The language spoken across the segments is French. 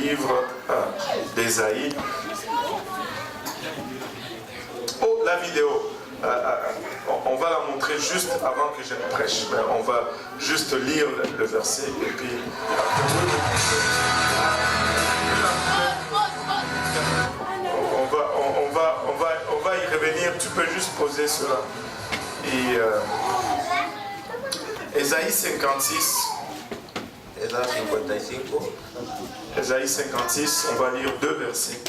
livre d'Ésaïe. Oh, la vidéo. On va la montrer juste avant que je ne prêche. Mais on va juste lire le verset et puis... On va y revenir. Tu peux juste poser cela. Et Ésaïe 56. Ésaïe 56, on va lire 2 versets.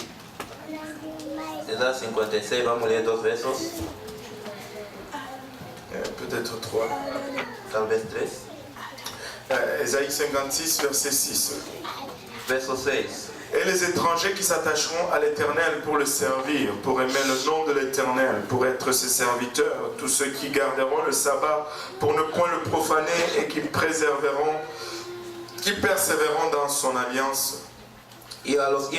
Ésaïe 56, vamos ler 2 versos. Peut-être 3. Talvez 3. Ésaïe 56, verset 6. Verso 6. Et les étrangers qui s'attacheront à l'Éternel pour le servir, pour aimer le nom de l'Éternel, pour être ses serviteurs, tous ceux qui garderont le sabbat pour ne point le profaner et qui persévéreront dans son alliance. Y a los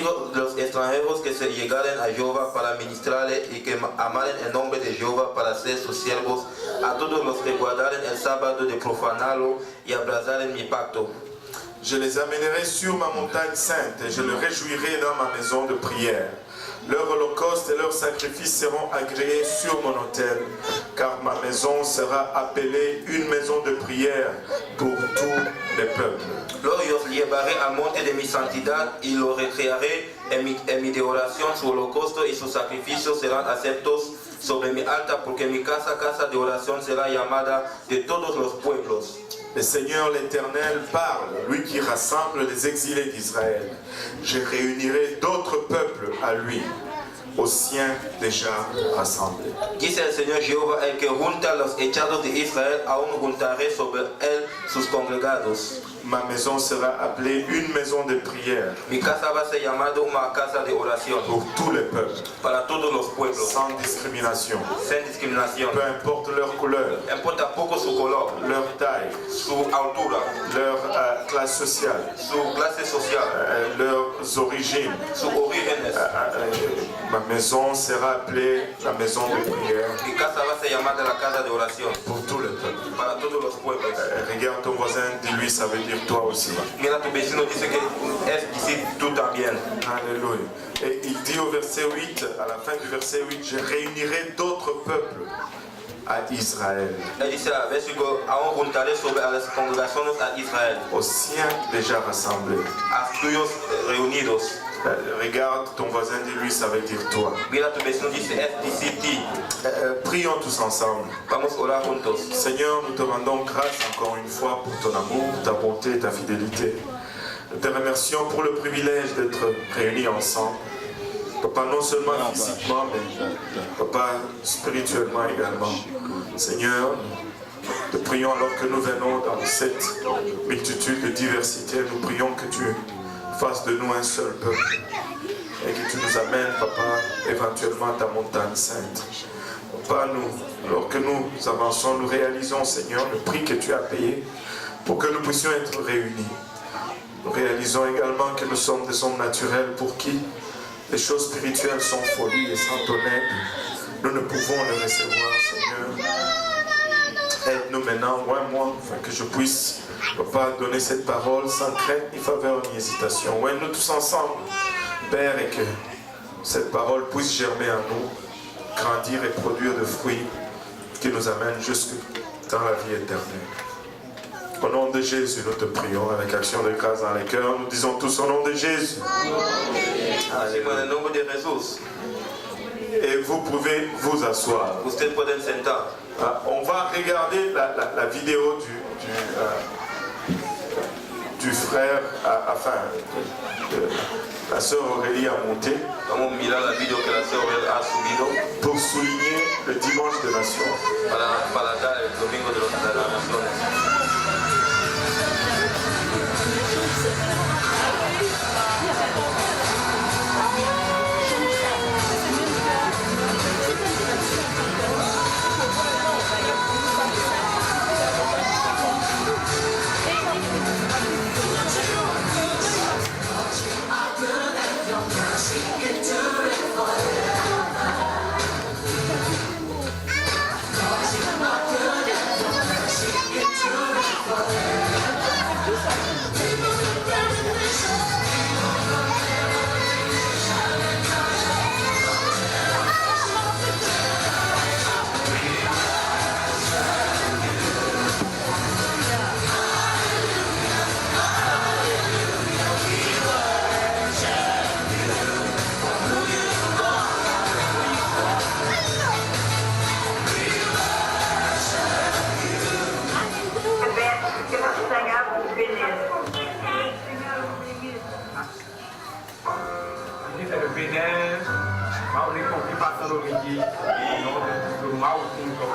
extranjeros que se llegaren a Jehová para ministrarle y que amaren el nombre de Jehová para ser sus siervos, a todos los que guardaren el sábado de profanarlo y abrazaren mi pacto. Je les amènerai sur ma montagne sainte et je les réjouirai dans ma maison de prière. Leurs holocaustes et leurs sacrifices seront agréés sur mon autel, car ma maison sera appelée une maison de prière pour tous les peuples. Luego yo os llevaré al monte de mi santidad y lo recrearé en mi de oración, su holocausto y sus sacrificios serán aceptos sobre mi altar, porque mi casa, casa de oración será llamada de todos los pueblos. Le Seigneur l'Éternel parle, lui qui rassemble les exilés d'Israël. Je réunirai d'autres peuples à lui, aux siens déjà rassemblés. Dice el Señor Jehová, el que junta los echados de Israel, aún juntaré sobre él sus congregados. Ma maison sera appelée une maison de prière. Mi casa va a ser llamada una casa de oración. Pour tous les peuples. Para todos los pueblos. Sans discrimination. Sin discriminación. Peu importe leur couleur. Importa poco su color. Leur taille. Su altura. Leur classe sociale. Su clase social. Leurs origines. Su orígenes. Ma maison sera appelée la maison de prière. Mi casa va a ser llamada la casa de oración. Pour tous les peuples. Para todos los pueblos. Regarde ton voisin, dis-lui, ça veut dire toi aussi. Mira tu vecino, dice que es decir tú también. Alléluia. Et il dit au verset 8, à la fin du verset 8, je réunirai d'autres peuples à Israël. Él dice al versículo, aún juntaré sobre a las congregaciones a Israel. Aux siens déjà rassemblés. A tuyos reunidos. Regarde ton voisin, dis-lui, ça veut dire toi. Mira tu vecino, dice es decir ti. Prions tous ensemble. Vamos a orar juntos. Seigneur, nous te rendons grâce encore une fois pour ton amour, ta bonté et ta fidélité. Nous te remercions pour le privilège d'être réunis ensemble. Papa, non seulement physiquement, mais Papa, spirituellement également. Seigneur, nous te prions alors que nous venons dans cette multitude de diversité, nous prions que tu fasses de nous un seul peuple et que tu nous amènes, Papa, éventuellement à ta montagne sainte. Papa, alors que nous avançons, nous réalisons, Seigneur, le prix que tu as payé pour que nous puissions être réunis. Nous réalisons également que nous sommes des hommes naturels pour qui les choses spirituelles sont folies et sans ton aide, nous ne pouvons les recevoir, Seigneur. Aide-nous maintenant, moi, afin que je puisse, Papa, donner cette parole sans crainte ni faveur ni hésitation. Ouais, nous tous ensemble, Père, et que cette parole puisse germer en nous, grandir et produire de fruits qui nous amènent jusque dans la vie éternelle. Au nom de Jésus, nous te prions avec action de grâce dans les cœurs. Nous disons tous au nom de Jésus. Alléluia. En nombre de Jesús. Et vous pouvez vous asseoir. Usted puede sentar. On va regarder la vidéo du frère, la sœur Aurélie a monté. Vamos a mirar la video que la sœur ha subido. Pour souligner le dimanche de Nation. Para dar el domingo de las naciones. We'll be right back. c'est le Bénin, Maurico qui passe au midi, le Maurico.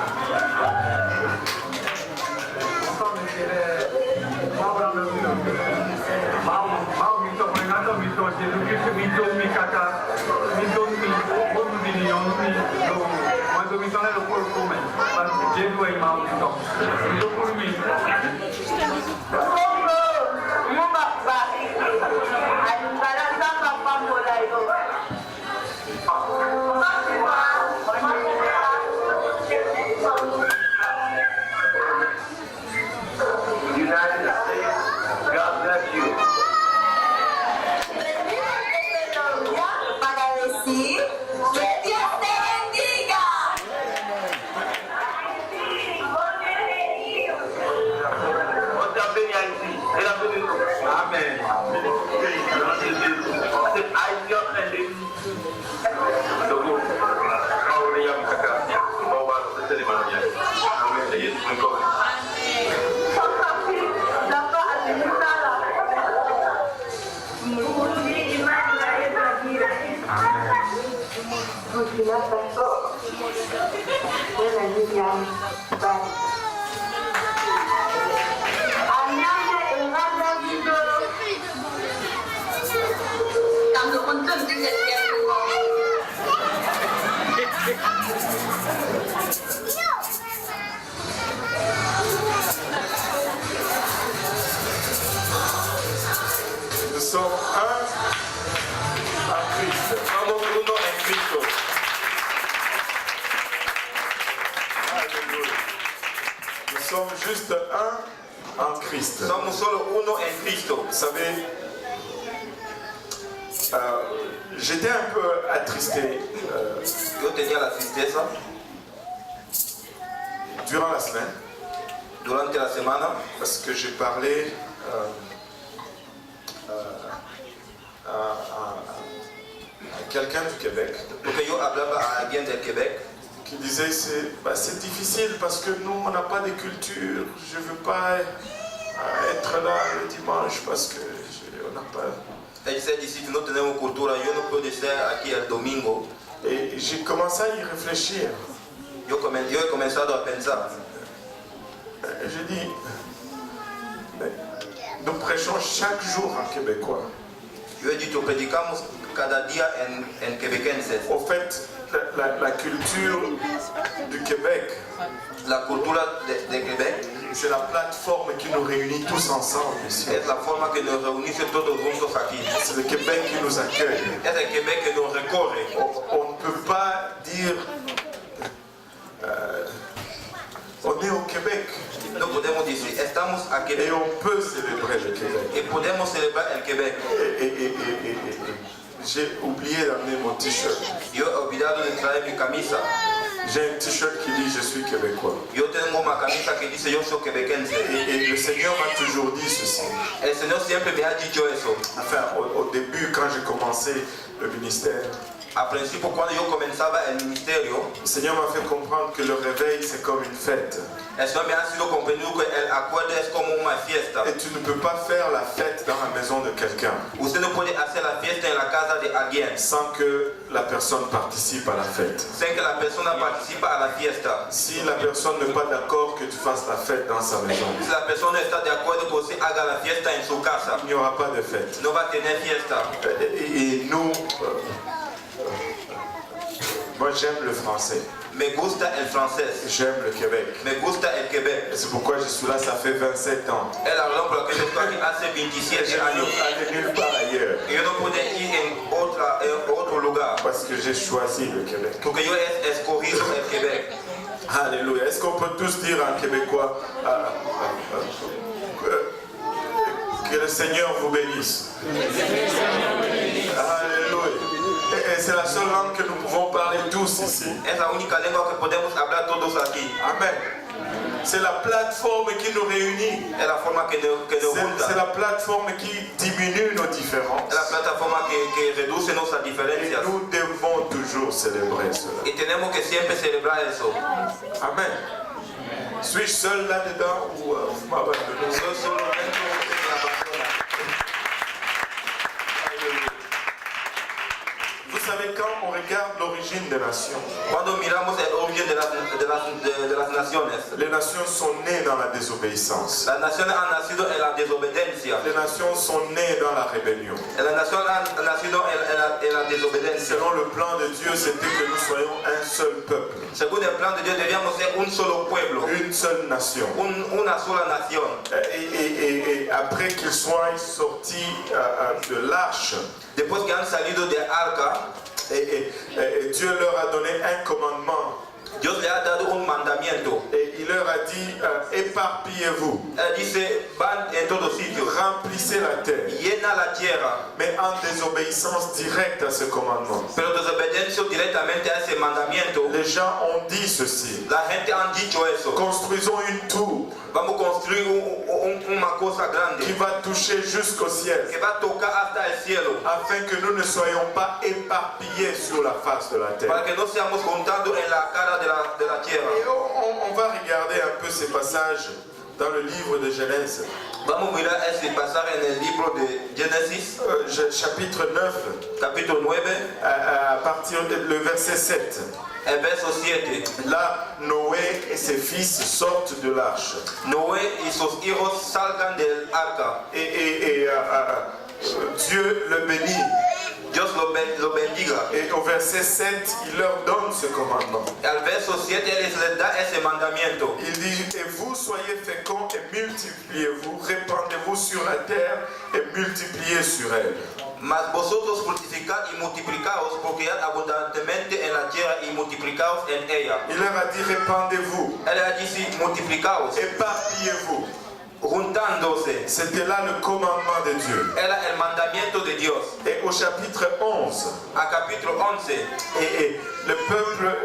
United States, God bless you. Para decir que Dios te bendiga. Amen. Cảm ơn con từng chương trình đẹp của Nous sommes un en Christ. Somos uno en Cristo. Alléluia. Nous sommes juste un en Christ. Somos solo uno en Cristo. Vous savez, j'étais un peu attristé Yo tenía la tristeza durant la semaine durante la semana parce que j'ai parlé à quelqu'un du Québec porque yo hablaba a alguien del Québec qui disait c'est difficile parce que nous on n'a pas de culture, je ne veux pas être là le dimanche parce que on n'a pas. Él dice, si no tenemos cultura, yo no puedo estar aquí el domingo. Et j'ai commencé à y réfléchir. Yo he comenzado a pensar. J'ai dit, mais nous prêchons chaque jour en québécois. Yo he dicho, predicamos cada día en quebequenses. Au fait, la culture du Québec, La cultura de Quebec c'est la plateforme qui nous réunit tous ensemble ici. es la forma que nos reunimos todos juntos aquí. C'est le Québec qui nous accueille. Es el Quebec que nos recorre. On ne peut pas dire on est au Québec No podemos decir, estamos a et Quebec on peut célébrer le Québec. y podemos celebrar el Quebec. Et j'ai oublié d'amener mon t-shirt. Yo he olvidado de traer mi camisa. J'ai un t-shirt qui dit je suis québécois. Yo tengo una camisa que dice yo soy quebequense. Et le Seigneur m'a toujours dit ceci. El Señor siempre me ha dicho eso. Enfin, au début, quand j'ai commencé le ministère, Al principio, cuando yo comenzaba el ministerio, le Seigneur m'a fait comprendre que le réveil, c'est comme une fête. el Señor me ha sido comprendido que el acuerdo es como una fiesta. Et tu ne peux pas faire la fête dans la maison de quelqu'un Usted no puede hacer la fiesta en la casa de alguien sans que la personne participe à la fête. sin que la persona participe a la fiesta. Si la personne n'est pas d'accord que tu fasses la fête dans sa maison, Si la persona está de acuerdo que usted haga la fiesta en su casa, il n'y aura pas de fête. no va a tener fiesta. Et nous, moi j'aime le français, Me gusta el francés, j'aime le Québec. me gusta el Quebec. Et c'est pourquoi je suis là, ça fait 27 ans. Es la razón por la que yo estoy aquí hace 27 Je ne años. peux aller nulle part ailleurs Y yo no pude ir en otro lugar parce que j'ai choisi le Québec. porque yo he escogido el Quebec. Alléluia. Est-ce qu'on peut tous dire en québécois que le Seigneur vous bénisse? Alléluia. Et c'est la seule langue que nous pouvons parler tous ici. Es la única lengua que podemos hablar todos aquí. Amen. C'est la plateforme qui nous réunit. Es la forma que nos C'est junta. la plateforme qui diminue nos différences. Es la plataforma que reduce nuestras Et diferencias. nous devons toujours célébrer cela. Y tenemos que siempre celebrar eso. Amen. Suis-je seul là-dedans ou vous m'abandonnez? Yo solo dentro de la persona. savez, quand on regarde l'origine des nations, Cuando miramos el origen de las naciones, les nations sont nées dans la désobéissance. las naciones han nacido en la desobediencia. Les nations sont nées dans la rébellion. Las naciones han nacido en la desobediencia. Selon le plan de Dieu, c'était que nous soyons un seul peuple, Según el plan de Dios, debíamos ser un solo pueblo, une seule nation. una sola nación. Et après qu'ils soient sortis de l'arche, Después que han salido de Arca, et Dieu leur a donné un commandement. Dios le ha dado un mandamiento. Et il leur a dit, éparpillez-vous, Él dice, van en todos sitios, remplissez la terre, llena la tierra. mais en désobéissance directe à ce commandement. Pero desobediencia directamente a ese mandamiento, Les gens ont dit ceci: la gente han dicho eso. construisons une tour Vamos a construir una cosa grande qui va toucher jusqu'au ciel, que va a tocar hasta el cielo, afin que nous ne soyons pas éparpillés sur la face de la terre. para que no seamos contados en la cara de la tierra. Et on va regarder un peu ces passages dans le livre de Genèse, Vamos a mirar ese pasaje en el libro de Génesis, chapitre 9, capítulo 9, à partir du verset 7. el verso 7. Là, Noé et ses fils sortent de l'arche. Noé y sus hijos salgan del arca. Et Dieu le bénit. Dios lo bendiga. Et au verset 7, il leur donne ce commandement. Al verso 7 él les da ese mandamiento. Il dit: et vous soyez féconds et multipliez-vous, répandez-vous sur la terre et multipliez sur elle. Mas vosotros fructificad y multiplicaos, porque abundantemente en la tierra y multiplicaos en ella. Il leur a dit: répandez-vous, Él ha dicho multiplicaos, éparpillez-vous. juntándose. C'était là le commandement de Dieu. Era el mandamiento de Dios. Et au chapitre 11, A capítulo 11, et le peuple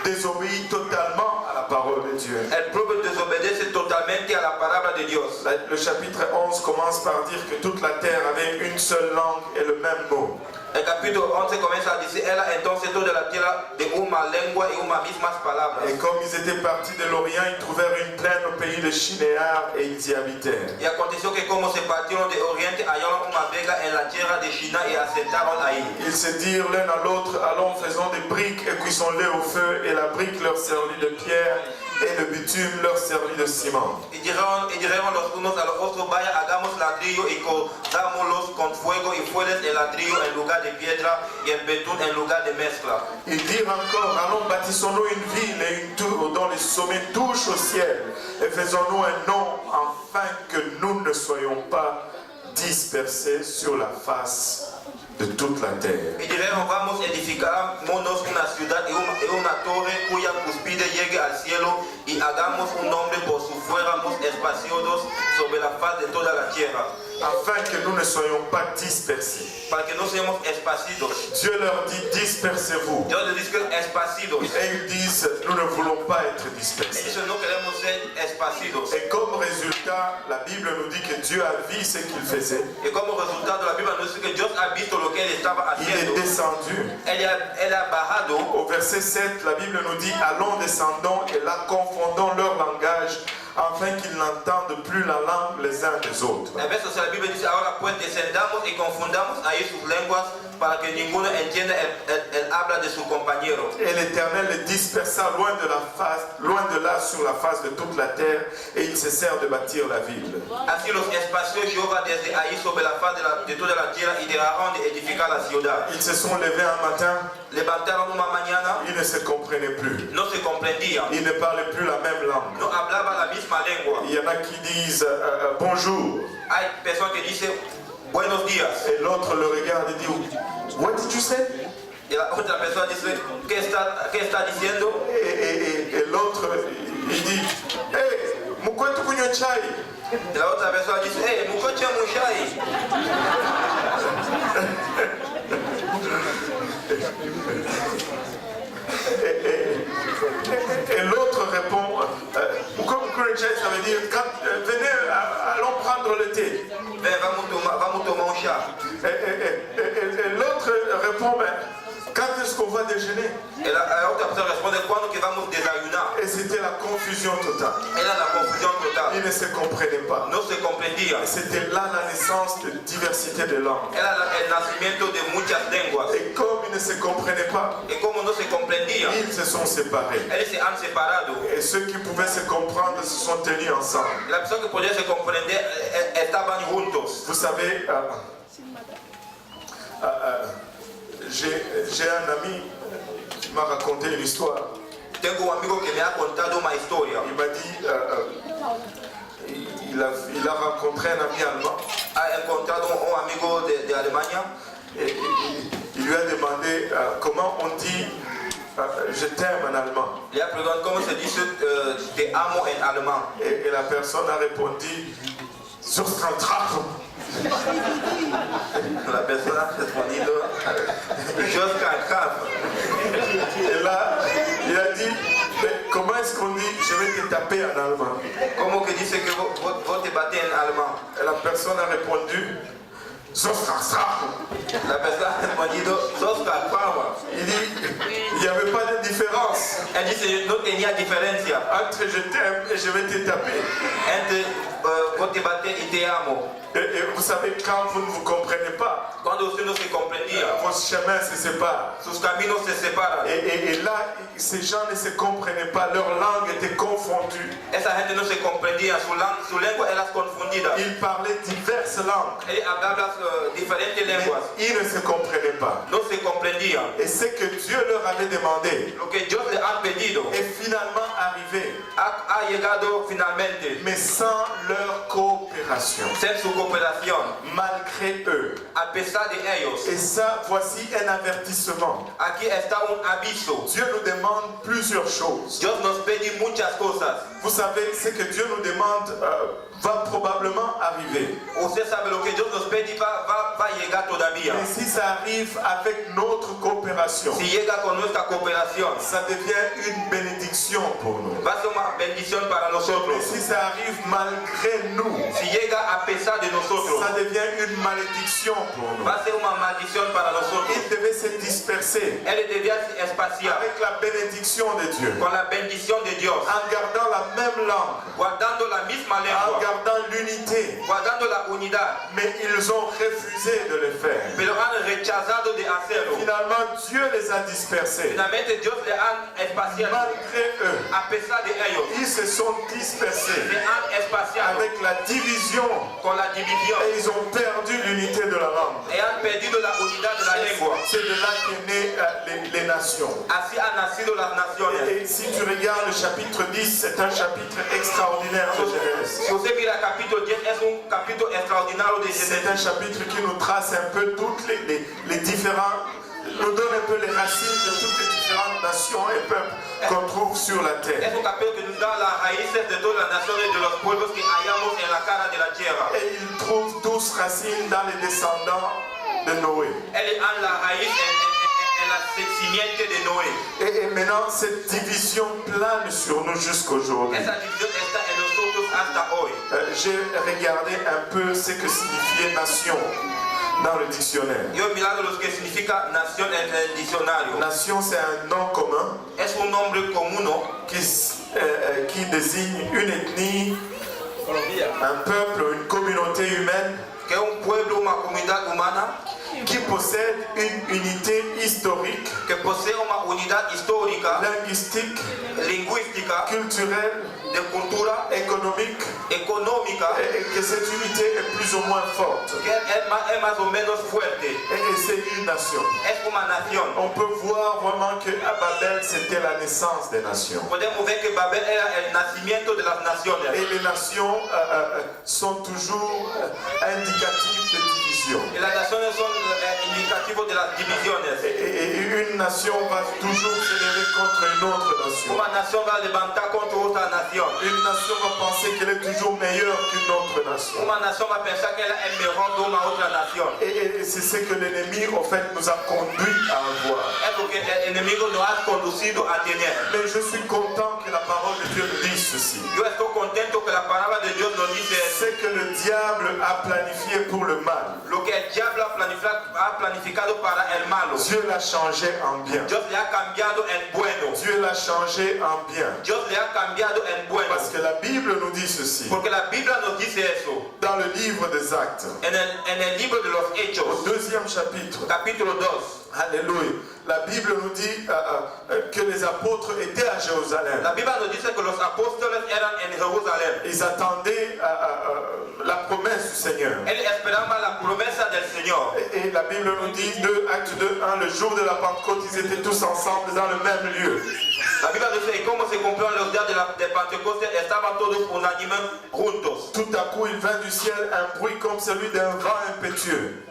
désobéit totalement à la parole de Dieu. el pueblo desobedece totalmente a la palabra de Dios. Le chapitre 11 commence par dire que toute la terre avait une seule langue et le même mot. El capítulo 11 comienza a decir, era entonces toda la tierra de una lengua y unas mismas palabras. Et comme ils étaient partis de l'Orient, ils trouvèrent une plaine au pays de Shinéar et ils y habitèrent. Y aconteció que como se partieron de oriente, hallaron una vega en la tierra de Shinar y asentaron ahí. Ils se dirent l'un à l'autre: allons, faisons des briques et cuisons-les au feu. Et la brique leur servit de pierre et le bitume leur servit de ciment. Y dijeron los unos a los otros, vaya, hagamos ladrillo y cozámoslos con fuego, y fueles el ladrillo en lugar de piedra y el betún en lugar de mezcla. Ils dirent encore: allons, bâtissons-nous une ville et une tour dont les sommets touchent au ciel, et faisons-nous un nom, afin que nous ne soyons pas dispersés sur la face de toute la terre. Y dijeron, vamos, edificámonos una ciudad y una torre cuya cúspide llegue al cielo, y hagamos un nombre por si fuéramos esparcidos sobre la faz de toda la tierra, Afin que nous ne soyons pas dispersés. para que no seamos esparcidos. Dieu leur dit: dispersez-vous. Dios les dice que esparcidos. Et ils disent: nous ne voulons pas être Y dispersés. dice, no queremos ser esparcidos. Et comme résultat, la Bible nous dit que Dieu a vu ce qu'il faisait. Y como resultado, la Biblia nos dice que Dios ha visto lo que él estaba Il est haciendo. descendu. Él ha bajado. Au verset 7, la Bible nous dit: allons, descendons et là confondons leur langage, afin qu'ils n'entendent plus la langue les uns des autres. En verso la Biblia dice, ahora pues descendamos y confundamos ahí sus lenguas, para que ninguno entienda el habla de su compañero. Et l'Éternel les dispersa loin de là sur la face de toute la terre, et ils cessèrent de bâtir la ville. Así los esparció Jehová desde ahí sobre la faz de toda la tierra, y dejaron de edificar la ciudad. Ils se sont levés un matin, Levantaron una mañana, ils ne se comprenaient plus. no se comprendían, Ils ne parlaient plus la même langue. no hablaban la misma lengua. Il y en a qui disent bonjour, Hay personas que dicen buenos días, et l'autre le regarde et dit: what did you say? y la otra persona dice, ¿qué está diciendo? Et l'autre il dit: hey, mukwetu kunywa chai. Y la otra persona dice, hey, mukoche mushai. Et l'autre répond: pourquoi kunywa chai, ça veut dire venez, allons prendre le thé. Ven, vamos tomar un chá. Et l'autre répond: Quand est-ce qu'on va déjeuner? E a outra pessoa responde: quando que vamos desayunar? Et c'était la confusion totale. Era la confusão total. Ils ne se comprenaient pas. Não se compreendia. Et c'était là la naissance de diversité de langues. Era o nascimento de muitas línguas. Et comme ils ne se comprenaient pas, E como não se compreendia, ils se sont séparés. eles se han separado. Et ceux qui pouvaient se comprendre se sont tenus ensemble. E a pessoa que podia se compreender estavam juntos. Vous savez, j'ai un ami qui m'a raconté une histoire. Tenho amigo que me ha contado uma história. Il m'a dit, il a rencontré un ami allemand. Ha encontrado amigo de Alemanha. Et il lui a demandé comment on dit je t'aime en allemand. Il a pergunté como se diz te amo em alemão. Et la personne a répondu Zustrantrak. La personne a respondido Et là, il a dit mais comment est-ce qu'on dit je vais te taper en allemand? Como que dice que vou te bater em alemão? Et la personne a répondu Zustrantrak. La personne a respondido Il dit il n'y avait pas de différence Elle disse não tinha diferença entre je t'aime et je vais te taper. entre vou te bater e te amo. Et vous savez, quand vous ne vous comprenez pas, Quando você não se compreendia, vos chemins se séparent. seus caminhos se separam. Et là, ces gens ne se comprenaient pas, leur langue était confondue. Essa gente não se compreendia, sua língua era confundida. Ils parlaient diverses langues. Ele falava diferentes línguas. Ils ne se comprenaient pas. Não se compreendia. Et ce que Dieu leur avait demandé O que Deus lhe ha pedido est finalement arrivé, ha chegado finalmente, mais sans leur coopération, sem sua cooperação, malgré eux. apesar de ellos. Et ça, voici un avertissement. Aqui está aviso. Dieu nous demande plusieurs choses. Deus nos pede muitas coisas. Vous savez, ce que Dieu nous demande va probablement arriver. Você sabe o que Deus nos pede vai chegar todavia. Mais si ça arrive avec notre coopération, Se chega com nossa cooperação, ça devient une bénédiction pour nous. vai ser uma bendição para nós. Mais si ça arrive malgré nous, Se chega apesar de nós, ça devient une malédiction pour nous. vai ser uma maldição para nós. Il devait se disperser Ele devia se espaciar avec la bénédiction de Dieu, com a bendição de Deus, en gardant la même langue, guardando a mesma en língua, gardant l'unité. guardando a unidade. Mais ils ont refusé de le faire. Pero han rechazado de hacerlo. Finalement, Dieu les a dispersés. Finalmente Deus le han espaciado. Malgré eux, Apesar de ellos, ils se sont dispersés le han espaciado avec la division con la división. et ils ont perdu l'unité de la langue. E han perdido la unidad de la lengua. C'est de là qu'est né les nations. Así han nacido las naciones. Et si tu regardes le chapitre 10, c'est un chapitre extraordinaire de Genèse. Si você mira capítulo 10, es un capítulo extraordinario de C'est Génesis. un chapitre qui nous trace un peu toutes les différents, nous donne un peu les racines de toutes les différentes nations et peuples qu'on trouve sur la terre. Es un capítulo que nos da las raíces de todas las naciones y de los pueblos que hallamos en la cara de la tierra. Et ils trouvent tous racines dans les descendants de Noé. Ellos han la raíz en la simiente de Noé. Et maintenant, cette division plane sur nous jusqu'aujourd'hui. Esa división está en nosotros hasta hoy. J'ai regardé un peu ce que signifiait nation dans le dictionnaire. Yo he mirado lo que significa nación en el diccionario. Nation, c'est un nom commun Es un nombre común qui désigne une ethnie, un peuple, une communauté humaine que es un pueblo, una comunidad humana qui possède une unité historique, que posee una unidad histórica, linguistique, lingüística, culturelle, de cultura, économique, económica, et que cette unité est plus ou moins forte. que es más o menos fuerte. Et c'est une nation. Es una nación. On peut voir vraiment que à Babel, c'était la naissance des nations. Podemos ver que Babel era el nacimiento de las naciones. Et les nations sont toujours indicatives de division. Y las naciones son indicativos de las divisiones. Et une nation va toujours s'élever contre une autre nation. Una nación va a levantar contra otra nación. Une nation va penser qu'elle est toujours meilleure qu'une autre nation. Una nación va a pensar que ella es mejor que una otra nación. Et c'est ce que l'ennemi, en fait, nous a conduit à avoir. Es lo que el enemigo nos ha conducido a tener. Mais je suis content que la parole de Dieu nous dise ceci. Yo estoy contento que la palabra de Dios nos dice C'est que le diable a planifié pour le mal. lo que el diablo ha planificado para el malo. Dieu l'a changé en bien. Dios le ha cambiado en bueno. Dieu l'a changé en bien. Dios le ha cambiado en bueno. Parce que la Bible nous dit ceci. Porque la Biblia nos dice eso. Dans le livre des Actes, En el libro de los au Hechos, 2e chapitre, capítulo 2. Alléluia, la Bible nous dit que les apôtres étaient à Jérusalem. La Biblia nos dice que los apóstoles eran en Jerusalén. Ils attendaient la promesse du Seigneur. Él esperaba la promesa del Señor. Et la Bible nous dit, Acte 2:1, le jour de la Pentecôte, ils étaient tous ensemble dans le même lieu. La Biblia dice, y como se cumplieron los días de Pentecostés, estaban todos unánimes juntos. Tout à coup, il vint du ciel un bruit comme celui d'un vent impétueux.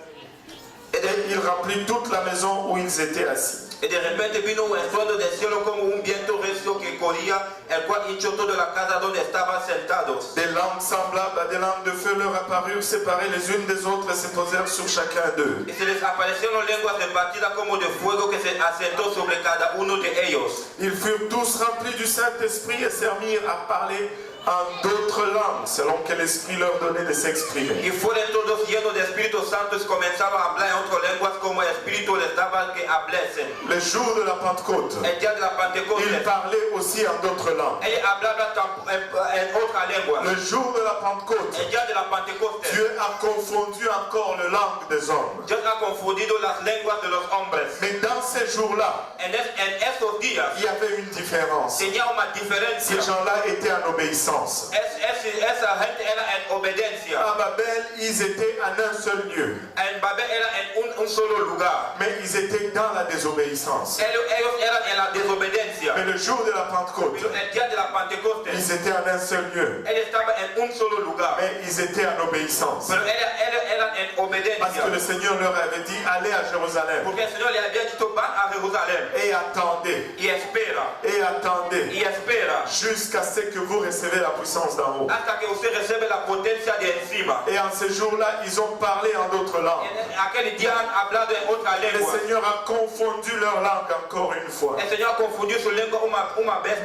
Et il remplit toute la maison où ils étaient assis. Y de repente vino un estruendo del cielo como un viento recio que corría, el cual hinchó toda la casa donde estaban sentados. Des langues semblables à des langues de feu leur apparurent, séparées les unes des autres, et se posèrent sur chacun d'eux. Y se les aparecieron lenguas repartidas como de fuego que se asentó sobre cada uno de ellos. Ils furent tous remplis du Saint-Esprit et se mirent à parler en d'autres langues, selon que l'Esprit leur donnait de s'exprimer. Y fueron todos llenos de Espíritu Santo y comenzaban a hablar en otras lenguas como el Espíritu les daba que hablasen. Le jour de la Pentecôte, El día de la Pentecostés, ils parlaient aussi en d'autres langues. ellos hablaban en otra lengua. Le jour de la Pentecôte, El día de la Pentecostés, Dieu a confondu encore les langues des hommes. Dios ha confundido las lenguas de los hombres. Mais dans ces jours-là, En esos días il y avait une différence. tenía una diferencia. Ces gens-là étaient en obéissance. Esa gente era en obediencia. À Babel, ils étaient en un seul lieu. En Babel era en un solo lugar. Mais ils étaient dans la désobéissance. Ellos eran en la desobediencia. Mais le jour de la Pentecôte, Pero el día de la Pentecostés, ils étaient en un seul lieu. él estaba en un solo lugar. Mais ils étaient en obéissance. Pero eran en Parce obediencia. que le Seigneur leur avait dit, allez à Jérusalem. Porque el Señor le había dicho, van a Jerusalén Et attendez. y espera. Et attendez. Y espera Jusqu'à ce que vous recevez la puissance d'en haut. hasta que usted recibe la potencia de encima. Et en ce jour-là, ils ont parlé en d'autres langues. En aquel día han hablado en otra Le lengua. Seigneur a confondu leur langue encore une fois. El Señor confundió su lengua una vez.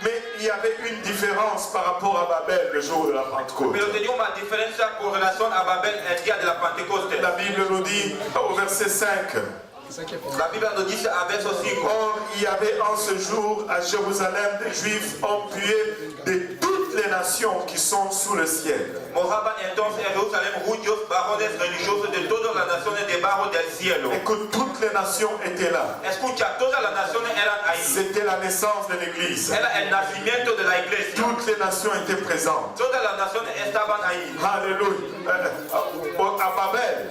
Mais il y avait une différence par rapport à Babel le jour de la Pentecôte. Pero tenía una diferencia con relación a Babel el día de la Pentecostés. La Bible nous dit au verset 5. La Biblia nos dice a verso 5. Or, il y avait en ce jour à Jérusalem des Juifs empuyés de toutes les nations qui sont sous le ciel. Moraban entonces en Jerusalén judíos, varones religiosos de todas las naciones debajo del cielo. Et que toutes les nations étaient là. Escucha, todas las naciones eran ahí. C'était la naissance de l'Église. Era el nacimiento de la iglesia. Toutes les nations étaient présentes. Todas las naciones estaban ahí. Alléluia. À Babel,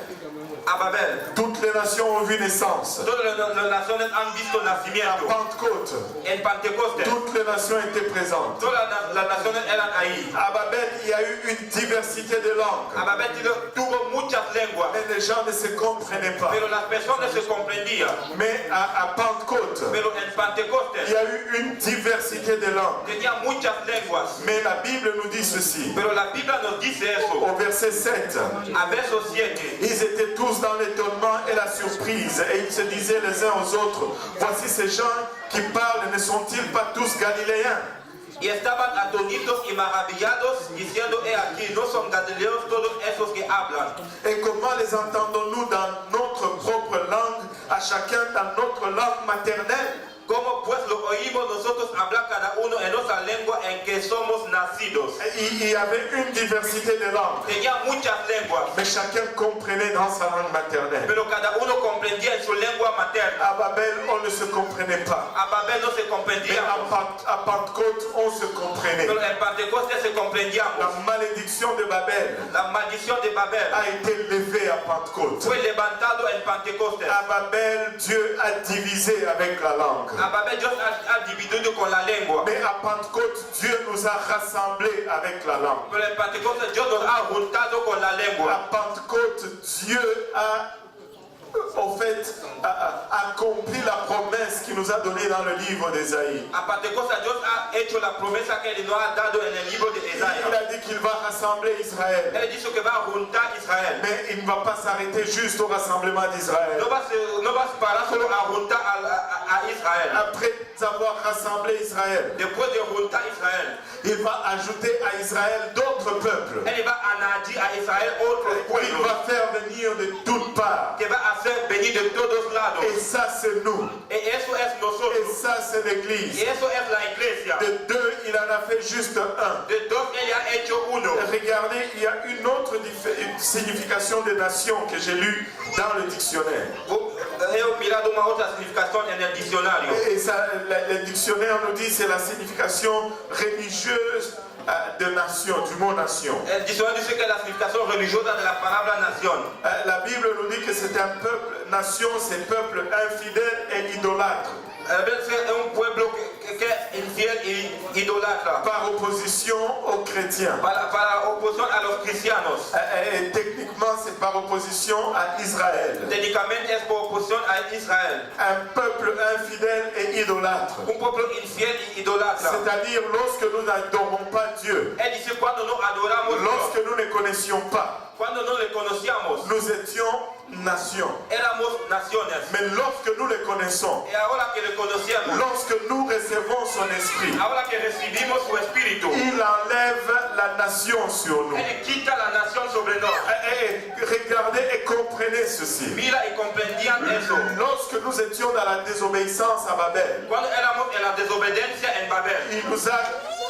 A Babel, toutes les nations ont vu naissance. todas las naciones han visto À nacimiento. Pentecôte, En Pentecostés, toutes les nations étaient présentes. todas las naciones eran ahí. À Babel, il y a eu une diversité de langues. A Babel tuvo muchas lenguas, Mais les gens ne se comprenaient pas. pero las personas se comprendían. Mais à Pentecôte, Pero en il Pentecostés y a eu une diversité de langues. tenía muchas lenguas. Mais la Bible nous dit ceci. Pero la Biblia nos dice eso. Au verset 7, A verso 7. ils étaient tous dans l'étonnement et la surprise. Et ils se disaient les uns aux autres, voici ces gens qui parlent, ne sont-ils pas tous galiléens? Y estaban atónitos y maravillados, diciendo, he aquí, no son galileos todos esos que hablan. Et comment les entendons-nous dans notre propre langue, à chacun dans notre langue maternelle? ¿Cómo pues lo oímos nosotros hablar cada uno en nuestra lengua en que somos nacidos? Il y avait une diversité de langues, Tenía muchas lenguas, mais chacun comprenait dans sa langue maternelle. pero cada uno comprendía en su lengua materna. À Babel, on ne se comprenait pas. A Babel no se Mais comprendía, à Pentecôte, on se comprenait. pero en Pentecostés se La comprendíamos. malédiction de Babel La maldición de Babel a été levée à Pentecôte. fue levantado en Pentecostés. À Babel, Dieu a divisé avec la langue. A Babel Dios ha dividido con la lengua, Mais à Pentecôte, Dieu nous a rassemblés avec la langue. pero en Pentecostés Dios nos ha juntado con la lengua. À Pentecôte, Dieu a au fait, accompli la promesse qu'il nous a donnée dans le livre d'Ésaïe. A Pentecostés Dios ha hecho la promesa que Él nos ha dado en el libro de Il Isaías. a dit qu'il va rassembler Israël. Él dice que va a juntar Israel. Mais il ne va pas s'arrêter juste au rassemblement d'Israël. No va a parar solo a juntar a Israel. Après avoir rassemblé Israël, Después de juntar Israel, il va ajouter à Israël d'autres peuples. Él va a añadir a Israel otros Il pueblos va faire venir de toutes parts. que va a hacer venir de todos lados. Et ça, c'est nous. Y eso es Et nosotros. ça, c'est Y l'Église. eso es la iglesia. De deux, il en a fait juste un. De dos Él ha hecho uno. Regardez, il y a une autre signification des nations que j'ai lue dans le dictionnaire. He mirado una otra significación en el diccionario. Et ça, le dictionnaire nous dit c'est la signification religieuse de nation, du mot nation. El diccionario dice que la significación religiosa de la palabra nación. La Bible nous dit que c'est un peuple, nation, c'est peuple infidèle et idolâtre. Es un pueblo que es infiel y idolatra. Par opposition aux chrétiens. Para oposición a los cristianos. Et techniquement, c'est par opposition à Israël. Técnicamente es por oposición a Israel. Un peuple infidèle et idolâtre. Un pueblo infiel y idolatra. C'est-à-dire lorsque nous n'adorons pas Dieu. Él dice cuando no adoramos Dios, Lorsque nous ne connaissions pas. cuando no le conocíamos, Nous étions nations. éramos naciones. Mais lorsque nous le connaissons, Y ahora que le conocíamos, lorsque nous recevons son esprit, ahora que recibimos su espíritu, il enlève la nation sur nous. Él quita la nación sobre nosotros. Regardez et comprenez ceci. Mira y comprendían eso. Lorsque nous étions dans la désobéissance à Babel, Cuando éramos en la desobediencia en Babel, il nous a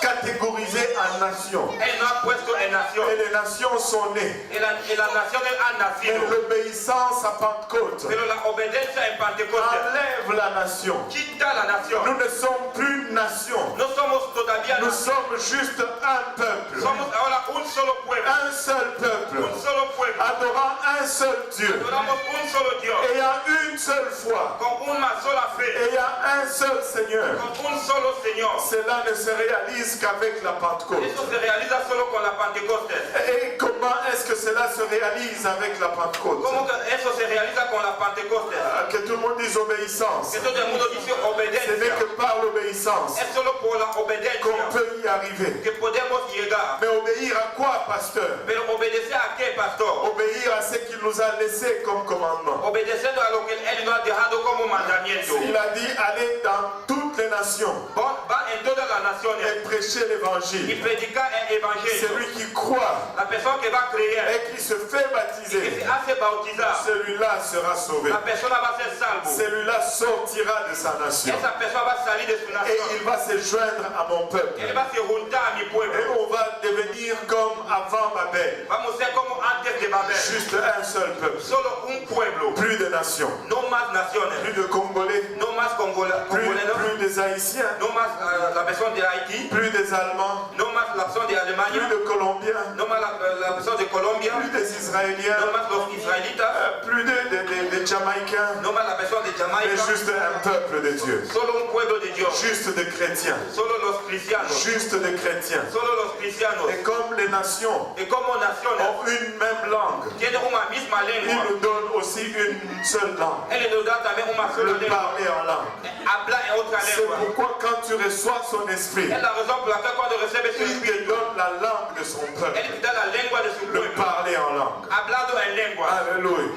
catégorisés en nations. Él nos ha puesto en nación. Et les nations sont nées. Y las naciones han Et nacido. l'obéissance à Pentecôte Pero la obediencia en Pentecostés enlève la nation. quita la nación. Nous ne sommes plus nation. No somos todavía Nous nación. sommes juste un peuple. Somos ahora un solo pueblo. Un seul peuple. Un solo pueblo. Adorant un seul Dieu. Adoramos un solo Dios. Ayant une seule foi. Con una sola fe. Ayant un seul Seigneur. Con un solo Señor. Cela ne se réalise qu'avec la Pentecôte. Eso se realiza solo con la Pentecostés. Et comment est-ce que cela se réalise avec la Pentecôte? ¿Cómo que eso se realiza con la Pentecostés? Que tout le monde dise obéissance. Que todo el mundo dice Ce n'est obediencia. que par l'obéissance Es solo por la qu'on obediencia peut y arriver. que podemos llegar. Mais obéir à quoi, pasteur? Pero obedecer a qué, pastor? Obéir à ce qu'il nous a laissé comme commandement. Obedeciendo a lo que Él nos ha dejado como mandamiento. Il a dit allez dans toutes les nations Va en todas las et naciones prêcher y l'évangile. predicar el evangelio. Celui qui croit La persona que va a creer et qui se fait y que baptiser, se hace bautizar, celui-là sera sauvé. la persona va a ser salvo. Celui-là sortira de sa nation. Esa persona va a salir de su Et nación. il va se joindre à mon peuple. Él va a se juntar a mi Et pueblo. on va devenir comme avant Babel. Vamos a ser como antes de Babel. Juste un seul peuple. Solo un pueblo. Plus de nations. No más naciones. Plus de Congolais. No más congoleños. Plus des Haïtiens. No más la versión de Haití. Plus des Allemands. No más la versión de Plus Alemania. de Colombiens. No más la versión de Colombia. Plus des Israéliens. No más los israelitas. Plus de Jamaïcains. No más la versión de Mais Jamaica. juste un peuple de Dieu. Solo un pueblo de Dios. Juste de chrétiens. Solo los cristianos. Juste de chrétiens. Solo los cristianos. Et comme les nations Y como naciones ont une même langue, tienen una misma il lengua. nous donne aussi une seule langue. Él nos da también una sola Le lengua. parler en langue. Habla en otra C'est lengua. pourquoi quand tu reçois son esprit, Es la razón por la que cuando recibes su il te espíritu, donne la langue de son peuple. Él te da la lengua de su Le pueblo. parler en langue. Hablado en lengua. Alléluia.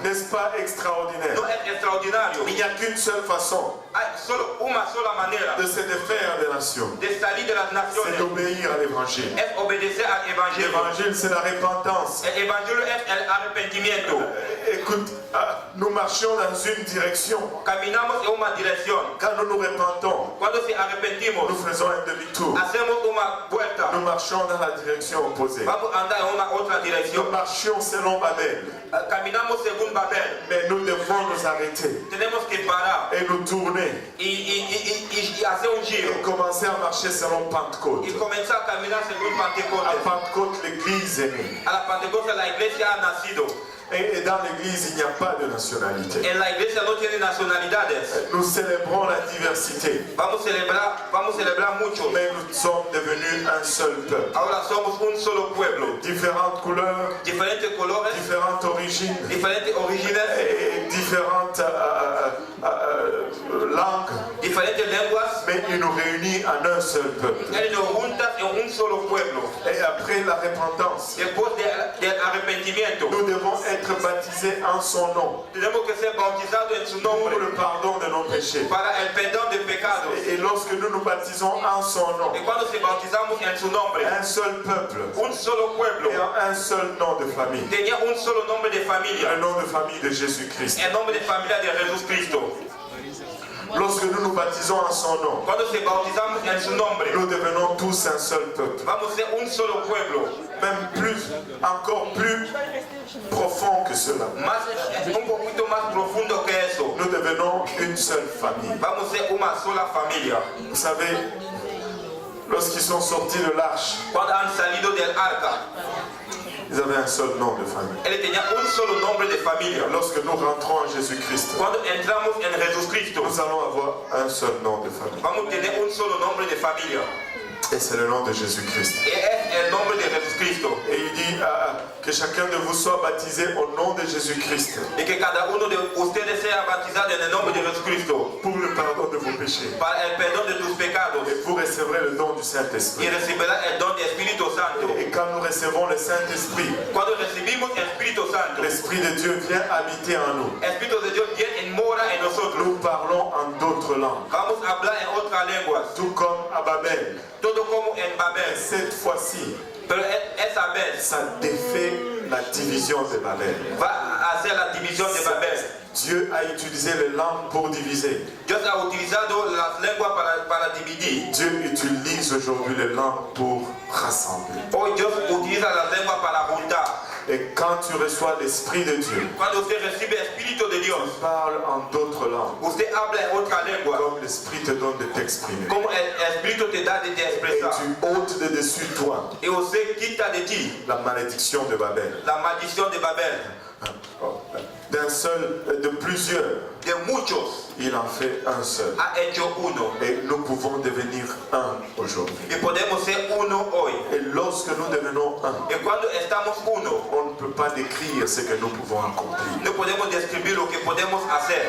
N'est-ce pas extraordinaire? No es extraordinario. Il n'y a qu'une seule façon Hay solo una sola manera de se défaire des nations. de salir de las C'est naciones. d'obéir à l'évangile. Es obedecer al evangelio. L'évangile, c'est la repentance. El evangelio es el arrepentimiento. Écoute, nous marchons dans une direction. Caminamos en una dirección. Quand nous nous repentons, Cuando se nous arrepentimos, faisons un demi-tour. hacemos una vuelta. Nous marchons dans la direction opposée. Vamos a andar en una otra Nous dirección. marchions selon Babel. Caminamos según Babel. Mais nous devons nous arrêter Tenemos que parar et nous tourner y hacer un giro. et commencer à marcher selon Pentecôte. Y comenzar a caminar según À Pentecostés. Pentecôte, l'Église est née. A la Pentecostés la iglesia ha nacido. Et dans l'Église, il n'y a pas de nationalité. En la iglesia no tiene nacionalidades. Nous célébrons la diversité, Vamos a celebrar mucho. mais nous sommes devenus un seul peuple. Ahora somos un solo pueblo. Différentes couleurs, Diferentes colores, différentes origines diferentes orígenes et différentes langues, diferentes lenguas, mais il nous réunit en un seul peuple. Él nos junta en un solo pueblo. Et après la repentance, Después del arrepentimiento, nous devons être baptisés en son nom tenemos que ser bautizados en su pour nombre le pardon de nos péchés. para el perdón de pecados. Et lorsque nous nous baptisons en son nom, Y cuando se bautizamos en su nombre, un seul peuple un solo pueblo et un seul nom de famille, tenía un solo nombre de familia, le nom de famille de Jésus-Christ. el nombre de familia de Jesucristo. Lorsque nous nous baptisons en son nom, Cuando se bautizamos en su nombre, nous devenons tous un seul peuple. vamos a ser un solo pueblo, Même plus, encore plus profond que cela. un poquito más profundo que eso. Nous devenons une seule famille. Vamos a ser una sola familia. Vous savez, lorsqu'ils sont sortis de l'arche, Cuando han salido del arca, ils avaient un seul nom de famille. él tenía un solo nombre de familia. Lorsque nous rentrons en Jésus-Christ, Cuando entramos en Jesucristo, nous allons avoir un seul nom de famille. vamos a tener un solo nombre de familia. Et c'est le nom de Jésus-Christ. Y es el nombre de Jesucristo. Et il dit que chacun de vous soit baptisé au nom de Jésus-Christ Y que cada uno de ustedes sea bautizado en el nombre de Jesucristo pour le pardon de vos péchés. para el perdón de tus pecados. Et vous recevrez le don du Y Saint-Esprit. recibirás el don del Espíritu Santo. Et quand nous recevons le Saint-Esprit, Cuando recibimos el Espíritu Santo, l'Esprit de Dieu vient habiter en nous. el Espíritu de Dios viene y mora en nosotros. Nous parlons en d'autres langues, Vamos a hablar en otras lenguas, tout comme à Babel. todo como en Babel. Cette fois-ci, Pero esa vez ça défait la division de Babel. va a hacer la división de Babel. Dieu a utilisé les langues pour diviser. Dios ha utilizado las lenguas para dividir. Dieu utilise aujourd'hui les langues pour rassembler. Hoy Dios utiliza las lenguas para juntar. Et quand tu reçois l'Esprit de Dieu, Cuando usted recibe el Espíritu de Dios, parle en d'autres langues, usted habla en otra lengua. comme l'Esprit te donne de t'exprimer. Como el Espíritu te da de te Et expresar. tu ôtes de dessus toi Y usted quita de ti la malédiction de Babel. la maldición de Babel. D'un seul, de plusieurs, De muchos il en fait un seul. ha hecho uno. Et nous pouvons devenir un aujourd'hui. Y podemos ser uno hoy. Et lorsque nous devenons un, Y cuando estamos uno, on ne peut pas décrire ce que nous pouvons accomplir. no podemos describir lo que podemos hacer.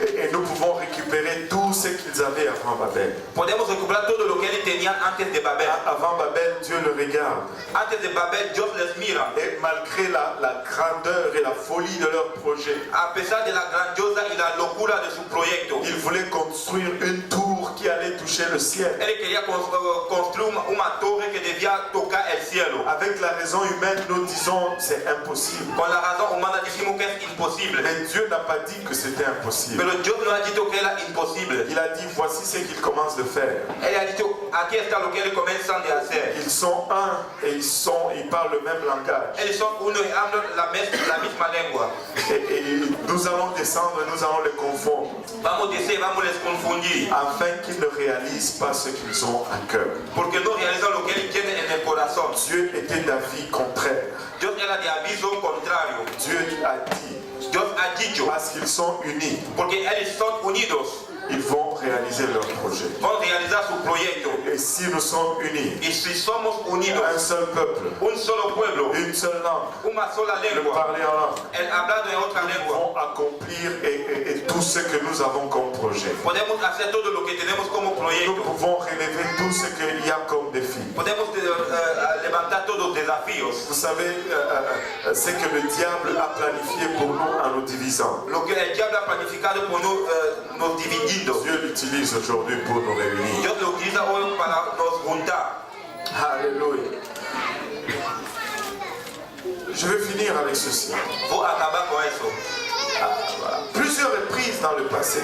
Et nous pouvons récupérer tout ce qu'ils avaient avant Babel. Podemos recuperar todo lo que ellos tenían antes de Babel. Avant Babel, Dieu le regarde. Antes de Babel, Dios les mira. Et malgré la grandeur et la folie de leur projet, A pesar de la grandiosa y la locura de su proyecto, ils voulaient construire une tour qui allait toucher le ciel. él quería construir una torre que debía tocar el cielo. Avec la raison humaine, nous disons c'est impossible. Con la razón humana decimos que es imposible. Mais Dieu n'a pas dit que c'était impossible. Pero Dios no ha dicho que era imposible. Il a dit voici ce qu'il commence de faire. Él ha dicho, aquí está lo que ellos comienzan de hacer. Ils sont un et ils parlent le même langage. Ellos son uno y hablan la misma lengua. Et nous allons descendre, nous allons les confondre, Vamos a decir, vamos a les confundir. afin qu'ils ne réalisent pas ce qu'ils ont à cœur. Porque no realizan lo que ellos tienen en el corazón. Dieu était d'avis contraire. Dios era de aviso contrario. Dieu a dit, Dios ha dicho, parce qu'ils sont unis, porque ellos son unidos, ils vont réaliser leur projet. van a realizar su proyecto. Et si nous sommes unis, Y si somos unidos, un seul peuple, un solo pueblo, une seule langue, una sola le lengua, parler en langue, el hablado en otra lengua, vont accomplir et tout ce que nous avons comme projet. podemos hacer todo lo que tenemos como Nous proyecto. pouvons relever tout ce qu'il y a comme défi. Podemos levantar todos los desafíos. Vous savez ce que le diable a planifié pour nous en nous divisant. Lo que el diablo ha planificado por nos dividiendo. Dieu l'utilise aujourd'hui pour nous réunir. Dios lo utiliza hoy para nos juntar. Alléluia. Je vais finir avec ceci. Voy a acabar con eso. Voilà. Plusieurs reprises dans le passé,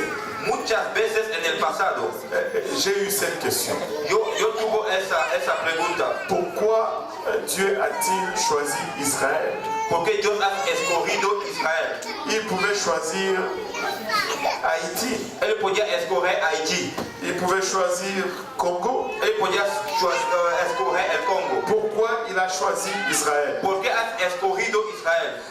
Muchas veces en el pasado, j'ai eu cette question. yo tuve esa pregunta. Pourquoi Dieu a-t-il choisi Israël? ¿Por qué Dios ha escogido Israel? Il pouvait choisir Haïti. Él podía escoger Haití. Il pouvait choisir Congo. Él podía escoger el Congo. Pourquoi il a choisi Israël? ¿Por qué ha escogido Israel?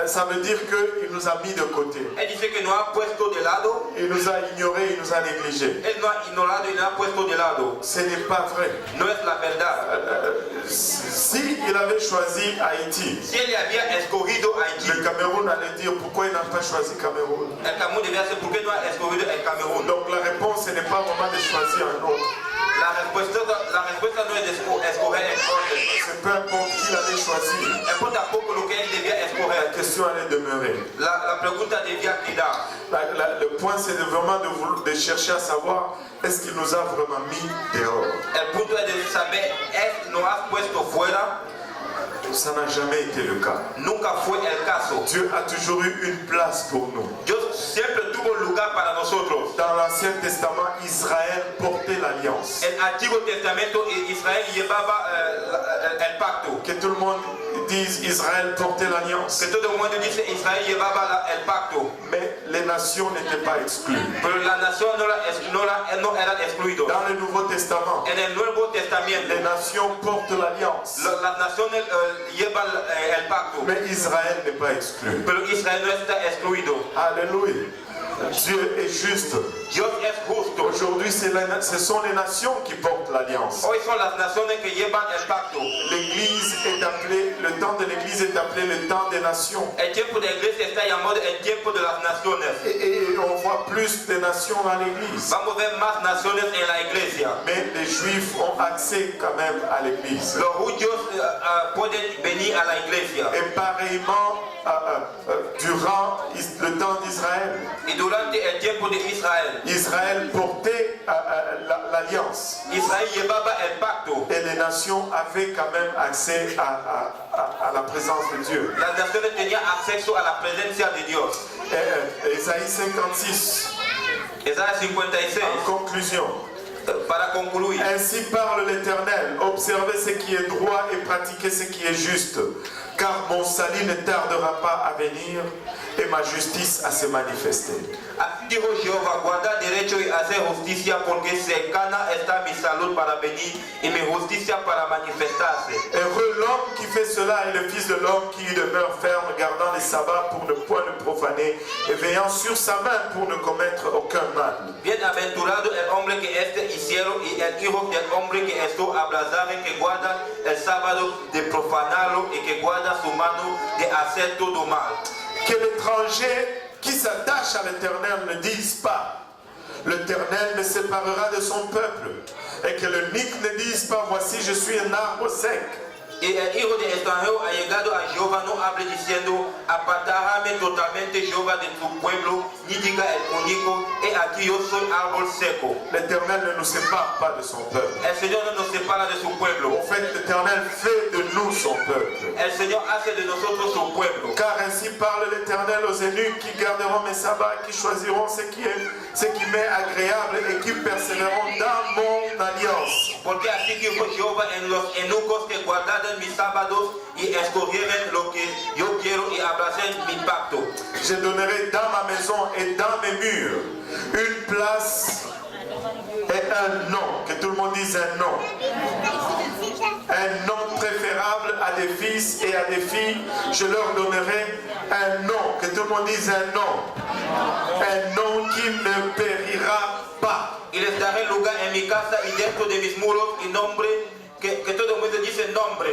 Ça veut dire qu'il nous a mis de côté. Él dice que nos ha puesto de lado. Il nous a ignorés, il nous a négligés. Él nos ha ignorado y nos ha puesto de lado. Ce n'est pas vrai. No es la verdad. Si il avait choisi Haïti, Si él había escogido Haití, le Cameroun allait dire pourquoi il n'a pas choisi Cameroun? El Cameroun devía ser, ¿por qué no ha escogido el Camerún? Donc la réponse, ce n'est pas vraiment de choisir un autre. La respuesta no es de escoger el orden. C'est peu importe qui l'avait choisi. Importa poco lo que él debía La escoger. question allait demeurer. La pregunta debía quedar. Le point, c'est vraiment de chercher à savoir est-ce qu'il nous a vraiment mis dehors. El punto es de saber, ¿nos has puesto fuera? Ça n'a jamais été le cas. Nunca fue el caso. Dieu a toujours eu une place pour nous. Dios siempre tuvo lugar para nosotros. Dans l'Ancien Testament, Israël portait l'alliance. El Antiguo Testamento, Israel llevaba el pacto. Que tout le monde dise Israël portait l'alliance. Que todo el mundo dice Israel llevaba el pacto. Mais les nations n'étaient pas exclues. Pero la nación no era excluido. Dans le Nouveau Testament, En el Nuevo Testamento, les nations portent l'alliance. las naciones llevan el pacto. Mais Israël n'est pas exclu. Pero Israel no está excluido. Alléluia. Dieu est juste. Dios es justo. Aujourd'hui, ce sont les nations qui portent l'alliance. Hoy son las naciones que llevan el pacto. L'église est appelée, le temps de l'église est appelé le temps des nations. El tiempo de la iglesia está llamado el tiempo de las naciones. Et on voit plus de nations dans l'église. Vamos a ver más naciones en la iglesia. Mais les juifs ont accès quand même à l'église. Los judíos pueden venir a la iglesia. Et pareillement, durant le temps d'Israël, Y durante el tiempo de Israel, Israël portait l'alliance. Israel llevaba el pacto. Et les nations avaient quand même accès à la présence de Dieu. Las naciones tenían acceso a la presencia de Dios. Ésaïe 56, Isaías 56. en conclusion. Para concluir, Ainsi parle l'Éternel, observez ce qui est droit et pratiquez ce qui est juste, car mon salut ne tardera pas à venir et ma justice à se manifester. así dijo Jehová, guardad derecho y hacer justicia, porque cercana está mi salud para venir y mi justicia para manifestarse. Heureux l'homme qui fait cela et le Fils de l'homme qui demeure ferme, gardant les sabbats pour ne point le profaner et veillant sur sa main pour ne commettre aucun mal. Bienaventurado el hombre que hicieron y el hijo del hombre que esto abrazado, que guarda el sábado de profanarlo y que guarda su mano de hacer todo mal. Que l'étranger qui s'attache à l'Éternel ne dise pas l'Éternel me séparera de son peuple, et que le Nick ne dise pas voici je suis un arbre sec. Y el hijo de extranjero ha llegado a Jehová, no hable diciendo, apartarme totalmente Jehová de su pueblo, ni diga el único, he aquí yo soy árbol seco. L'Éternel ne nous sépare pas de son peuple. El Señor no nos separa de su pueblo. En fait, l'Éternel fait de nous son peuple. El Señor hace de nosotros su pueblo. Car ainsi parle l'Éternel aux eunuques qui garderont mes sabbats, qui choisiront ce qui m'est agréable et qui persévéreront dans mon alliance. Porque así dijo Jehová en los eunucos que guardaron mis sábados y escogieron lo que yo quiero y abracen mi pacto. Je donnerai dans ma maison et dans mes murs une place et un nom. Que tout le monde dise un nom. Un nom préférable à des fils et à des filles. Je leur donnerai un nom. Que tout le monde dise un nom. Un nom qui ne périra pas. Y les daré lugar en mi casa y dentro de mis muros y nombre que todo el mundo dice nombre.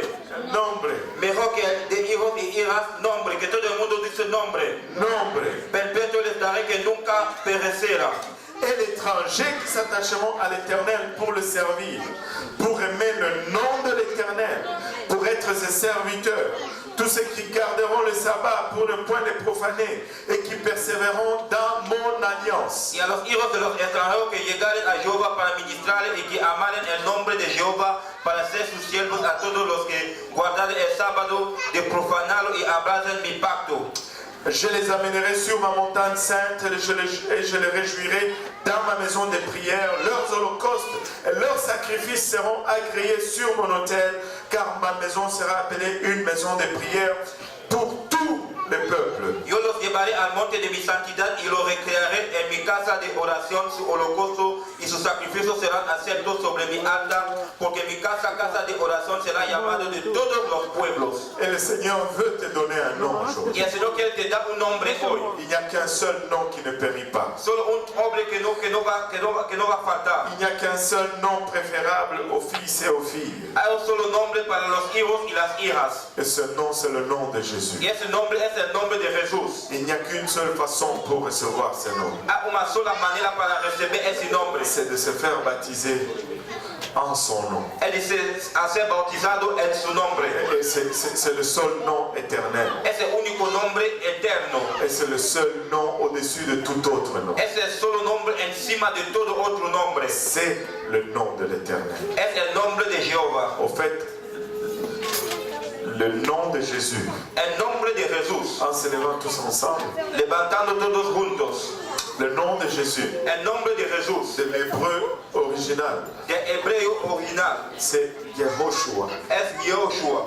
Nombre. Mejor que de hijos y hijas, nombre. Que todo el mundo dice nombre. Nombre. Perpetuo les daré que nunca perecerá. Et l'étranger qui s'attacheront à l'Éternel pour le servir, pour aimer le nom de l'Éternel, pour être ses serviteurs, tous ceux qui garderont le sabbat pour ne point les profaner et qui persévéreront dans mon alliance. Y a los hijos de los extranjeros que llegaren a Jehová para ministrarle y que amaren el nombre de Jehová para ser sus siervos, a todos los que guardaren el sábado de profanarlo y abracen mi pacto. Je les amènerai sur ma montagne sainte et je les réjouirai dans ma maison de prière. Leurs holocaustes et leurs sacrifices seront agréés sur mon autel, car ma maison sera appelée une maison de prière pour tous les peuples. Yo los llevaré al monte de mi santidad y los recrearé en mi casa de oración. Su holocausto y y sus sacrificios serán aceptos sobre mi altar, porque mi casa, casa de oración, será llamada de todos los pueblos. Et le Seigneur veut te donner un nom aujourd'hui. Y el Señor quiere te dar un nombre hoy. Il n'y a qu'un seul nom qui ne périt pas. Solo un nombre que no va a faltar. Il n'y a qu'un seul nom préférable aux fils et aux filles. Hay un solo nombre para los hijos y las hijas. Et ce nom, c'est le nom de Jésus. Y ese nombre es el nombre de Jesús. Il n'y a qu'une seule façon pour recevoir ce nom. Hay una sola manera para recibir ese nombre. C'est de se faire baptiser en son nom. Él dice a ser bautizado en su nombre. Et c'est le seul nom éternel. Es el único nombre eterno. Et c'est le seul nom au-dessus de tout autre nom. Es el solo nombre encima de todo otro nombre. C'est le nom de l'Éternel. Es el nombre de Jehová. Au fait, le nom de Jésus, El nombre de Jesús. en se levant tous ensemble, Levantando todos juntos. le nom de Jésus, El nombre de Jesús. de l'hébreu original, De hebreo original. c'est Yehoshua. Es Yehoshua.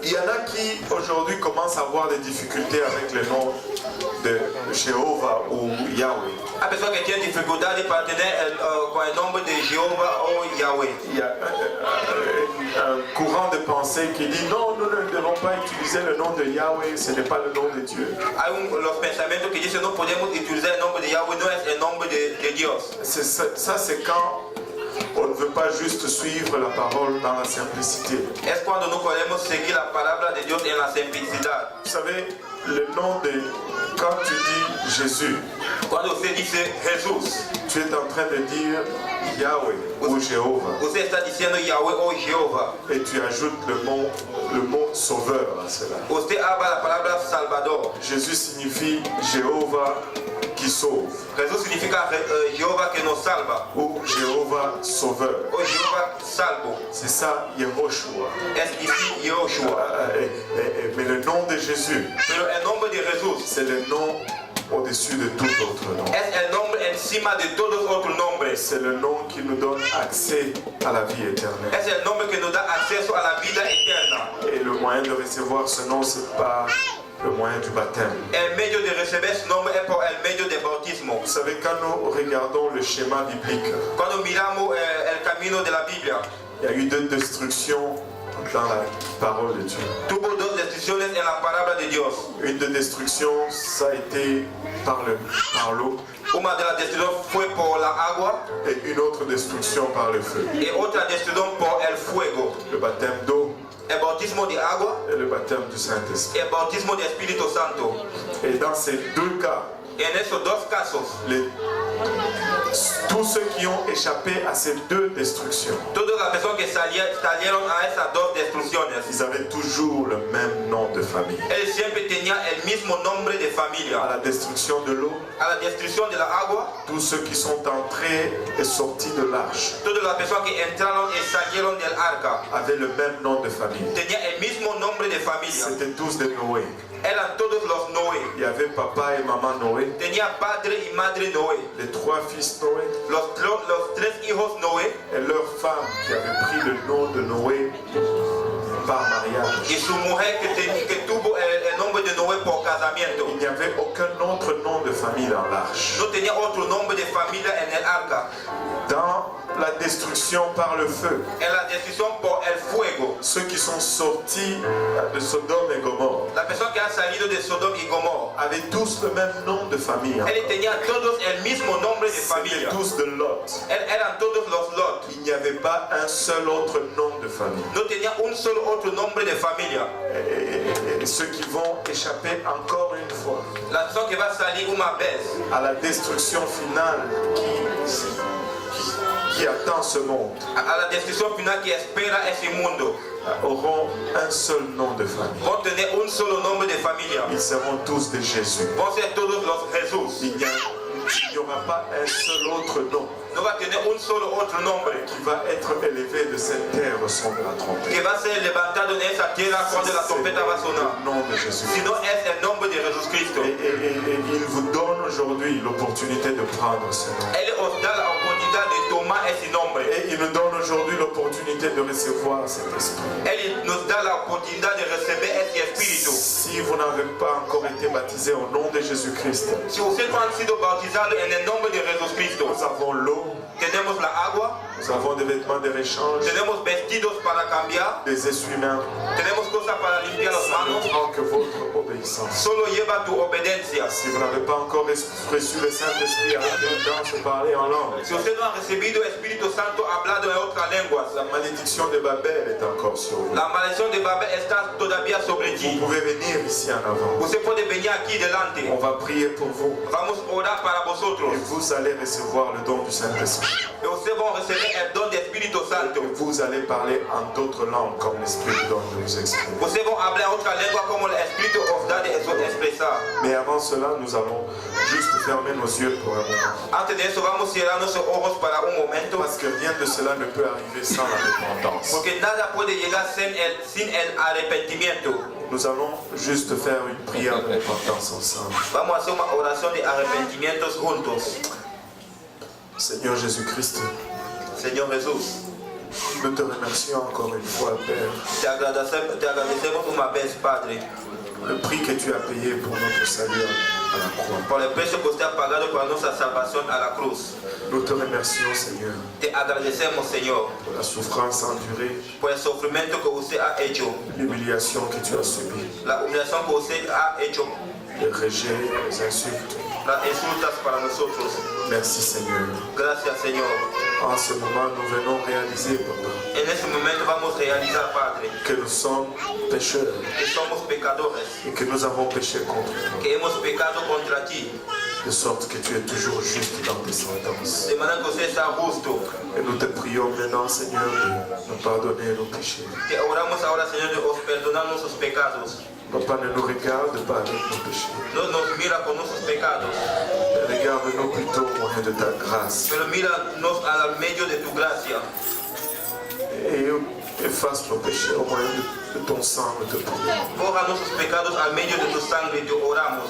Il y en a qui aujourd'hui commencent à avoir des difficultés avec le nom de Jéhovah ou Yahweh. Hay personas que tienen dificultades para tener con el nombre de Jehová o Yahweh. Il y a un courant de pensée qui dit non, nous ne devons pas utiliser le nom de Yahweh, ce n'est pas le nom de Dieu. Hay los pensamientos que dicen no podemos utilizar el nombre de Yahweh, no es el nombre de Dios. Ça, c'est quand on ne veut pas juste suivre la parole dans la simplicité. Es cuando no podemos seguir la palabra de Dios en la simplicidad. Vous savez, le nom de... Quand tu dis Jésus, Cuando usted dice Jesús, tu es en train de dire Yahweh ou Jéhovah. usted está diciendo Yahweh o Jehová. Et tu ajoutes le mot sauveur à cela. Usted habla la palabra Salvador. Jésus signifie Jéhovah qui sauve. Jesús significa Jehová que nos salva. Ou Jéhovah sauveur. O Jehová salvo. C'est ça, Yehoshua. Es ici Yehoshua. Mais le nom de Jésus, Pero el nombre de Jesús c'est le nom au-dessus de tout autre nom. es el nombre encima de todos otros nombres. C'est le nom qui nous donne accès à la vie éternelle. Es el nombre que nos da acceso a la vida eterna. Et le moyen de recevoir ce nom, c'est par le moyen du baptême. El medio de recibir su nombre es por el medio de bautismo. Vous savez, quand nous regardons le schéma biblique, Cuando miramos el camino de la Biblia, il y a eu deux destructions dans la parole de Dieu. tuvo dos destrucciones en la palabra de Dios. Une de destruction, ça a été par l'eau, Una de las destrucciones fue por la agua et une autre destruction par le feu. y otra destrucción por el fuego. Le baptême d'eau El bautismo de agua et le baptême du Saint-Esprit. y el bautismo de Espíritu Santo. Et dans ces deux cas, En esos dos casos, tous ceux qui ont échappé à ces deux destructions, todas las personas que salieron a esas dos destrucciones, ils avaient toujours le même nom de famille. él siempre tenía el mismo nombre de À familia. la destruction de l'eau, A la destrucción de la agua, tous ceux qui sont entrés et sortis de l'arche todas las personas que entraron y salieron del arca avaient le même nom de famille. tenían el mismo nombre de familia. C'était tous des Noé. Eran todos los Noé. Il y avait papa et maman Noé, Tenía padre y madre Noé. les trois fils Noé Los tres hijos Noé et leur femme qui avait pris le nom de Noé par mariage. y su mujer que tuvo el nombre de Noé por casamiento. Il n'y avait aucun autre nom de famille dans l'arche. No tenía otro nombre de familia en el arca. Dans la destruction par le feu, En la destrucción por el fuego, ceux qui sont sortis de Sodome et Gomorre las personas que han salido de Sodoma y Gomorra, avaient tous le même nom de famille. ellos tenían todos el mismo nombre de C'était familia. tous de Lot. Eran todos los Lot. Il n'y avait pas un seul autre nom de famille. No tenía un solo otro nombre de familia. Et ceux qui vont échapper encore une fois La persona que va a salir una vez à la destruction finale qui attend ce monde a la destrucción final que espera ese mundo, auront un seul nom de famille. vão tener un solo nombre de familia. Ils seront tous de Jésus. Vão ser todos los Jesús. Il n'y aura pas un seul autre nom No va a tener un solo otro nombre qui va être élevé de cette terre au son de la trompette. que va a ser levantado en esa tierra cuando la trompeta va a sonar. Le nom de Jésus. Sino es el nombre de Jesucristo. Et il vous donne aujourd'hui l'opportunité de prendre ce nom. Él os da la oportunidad de tomar ese nombre. Et il nous donne aujourd'hui l'opportunité de recevoir cet esprit. Él nos da la oportunidad de recibir ese espíritu. Si vous n'avez pas encore été baptisé au nom de Jésus-Christ, Si ustedes no han sido bautizados en el nombre de Jesucristo, nous avons l'eau l'eau. tenemos la agua, Nous avons des vêtements de réchange, tenemos vestidos para cambiar, des essuie-mains. tenemos cosas para limpiar las Ça ne manos. prend que votre obéissance. Solo lleva tu obediencia. Si vous n'avez pas encore reçu le Saint-Esprit avec l'évidence de parler en langue, Si usted no ha recibido Espíritu Santo hablado en otras lenguas, la malédiction de Babel est encore sur vous. la maldición de Babel está todavía sobre Vous ti. pouvez venir ici en avant. Usted puede venir aquí delante. On va prier pour vous. Vamos a orar para vosotros. Et vous allez recevoir le don du Saint-Esprit. Y ustedes van a recibir el don de Espíritu Santo. Et vous allez parler en d'autres langues comme l'Esprit vous donne de vous exprimer. Ustedes van a hablar otra lengua como el Espíritu os da de expresar. Mais avant cela, nous allons juste fermer nos yeux pour un moment. Antes de eso vamos a cerrar nuestros ojos para un momento. Parce que rien de cela ne peut arriver sans la repentance. Porque nada puede llegar sin el arrepentimiento. Nous allons juste faire une prière de repentance ensemble. Vamos a hacer una oración de arrepentimientos juntos. Seigneur Jésus-Christ, Señor Jesús, nous te remercions encore une fois, Père. te agradecemos una vez, Padre, Le prix que tu as payé pour notre salut à la croix. por el precio que usted ha pagado para nuestra salvación a la cruz. Nous te remercions, Seigneur, Te agradecemos, Señor, pour la souffrance endurée, por el sufrimiento que usted ha hecho, l'humiliation que tu as subie, la humillación que usted ha hecho, les rejets, les insultes. las insultas para nosotros. Merci, Seigneur. Gracias, Señor. En ce moment, nous venons réaliser, Papa, En este momento vamos a realizar, Padre, que nous sommes pécheurs que somos pecadores, et que nous avons péché contre toi, que hemos pecado contra ti, de sorte que tu es toujours juste dans tes sentences. de manera que usted está justo. Et nous te prions maintenant, Seigneur, de nous pardonner nos péchés. Te oramos ahora, Señor, de os perdonar nuestros pecados. Papa, ne nous regarde pas avec nos péchés, No nos mira con nuestros pecados, mais regarde-nous plutôt au moyen de ta grâce. pero míranos al medio de tu gracia. Et efface nos péchés au moyen de ton sang, nous te prions. Borra nuestros pecados al medio de tu sangre, te oramos.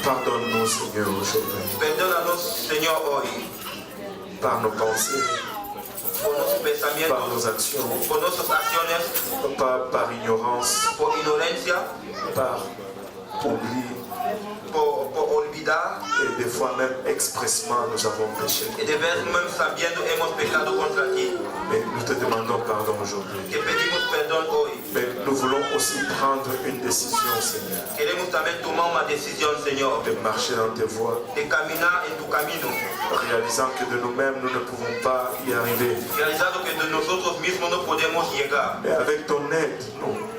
Pardonne-nous, Seigneur, aujourd'hui, Perdónanos, Señor, hoy, par nos pensées, por nuestros par pensamientos, nos actions, por nuestras acciones, par ignorance, por ignorancia, par oubli, por olvidar, et des fois même expressement nous avons péché. y de vez même sabiendo hemos pecado contra ti. Mais nous te demandons pardon aujourd'hui. Te pedimos perdón hoy. Mais nous voulons aussi prendre une décision, Seigneur, Queremos también tomar una decisión, Señor, de marcher dans tes voies, de caminar en tu camino, réalisant que de nous-mêmes nous ne pouvons pas y arriver. realizando que de nosotros mismos no podemos llegar, Mais avec ton aide,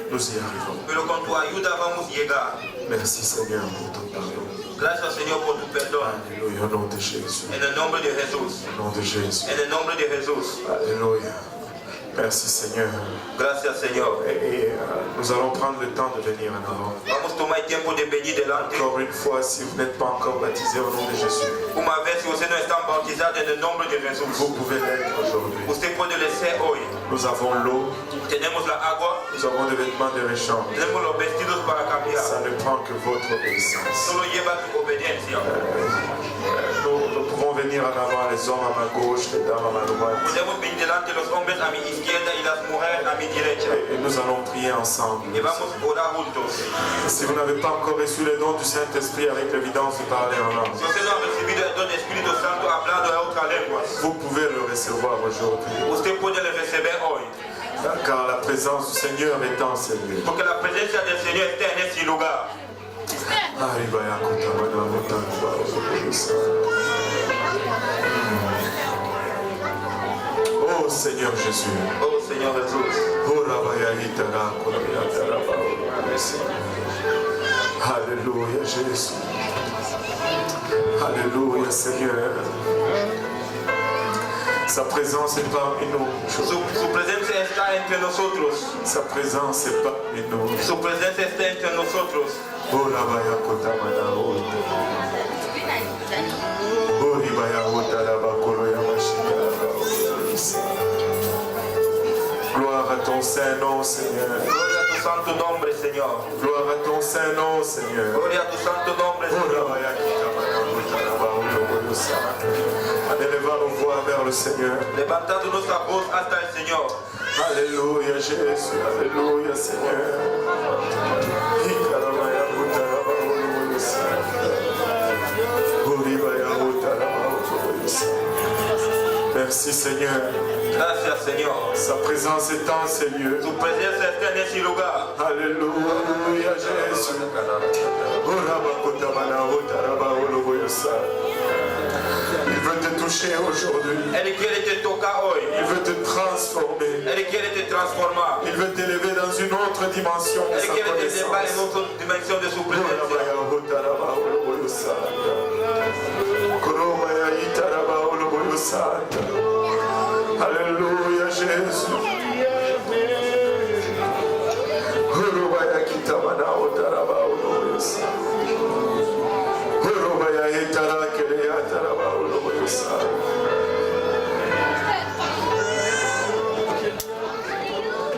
nous y arrivons. pero con tu ayuda vamos a llegar. Merci, Seigneur, pour ton pardon. Gracias, Señor, por tu perdón. Alléluia, au nom de Jésus. En el nombre de Jesús. Au nom de Jésus. En el nombre de Jesús. Alléluia. Merci, Seigneur. Gracias, Señor. Et nous allons prendre le temps de venir en avant. Vamos a tomar el tiempo de venir delante. Encore une fois, si vous n'êtes pas encore baptisé au nom de Jésus, Una vez, si usted no está bautizado en el nombre de Jesús, vous pouvez l'être aujourd'hui. usted puede le ser hoy. Nous avons l'eau, Tenemos la agua, nous avons des vêtements de réchange. tenemos los vestidos para cambiar. Ça ne prend que votre obéissance. Solo lleva tu obediencia. Nous pouvons venir en avant, les hommes à ma gauche, les dames à ma droite. Podemos venir delante los hombres a mi izquierda y las mujeres a mi derecha. Et nous allons prier ensemble. Y vamos a orar juntos. Si vous n'avez pas encore reçu le don du Saint-Esprit avec l'évidence de parler en langue, Si usted no ha recibido el don del Espíritu Santo hablando en otras lenguas, vous pouvez le recevoir aujourd'hui. usted puede le recibir hoy. Car la présence du Seigneur est en ce lieu. Porque la presencia del Señor está en ese lugar. Oh Seigneur Jésus. Oh Señor Jesús. Alléluia Jésus. Alléluia Seigneur. Sa présence est parmi nous. Su presencia está entre nosotros. Sa présence est parmi nous. Su presencia está entre nosotros. Gloire à ton saint nom, Seigneur. Gloria a tu santo nombre, Señor. Gloire à ton saint nom, Seigneur. Gloria a tu santo nombre, Señor. En élevant nos voix vers le Seigneur. Levantando nuestra voz hasta el Señor. Alléluia Jésus, Alléluia Seigneur. Merci Seigneur. Gracias, Señor. Sa présence est en ces lieux. Tu presencia está en ese lugar. Alléluia Jésus. Il veut te toucher aujourd'hui. Él quiere te tocar hoy. Il veut te transformer. Él quiere te transformar. Il veut t'élever dans une autre dimension de Él sa quiere te llevar en connaissance. otra dimensión de su presencia. Alléluia Jésus.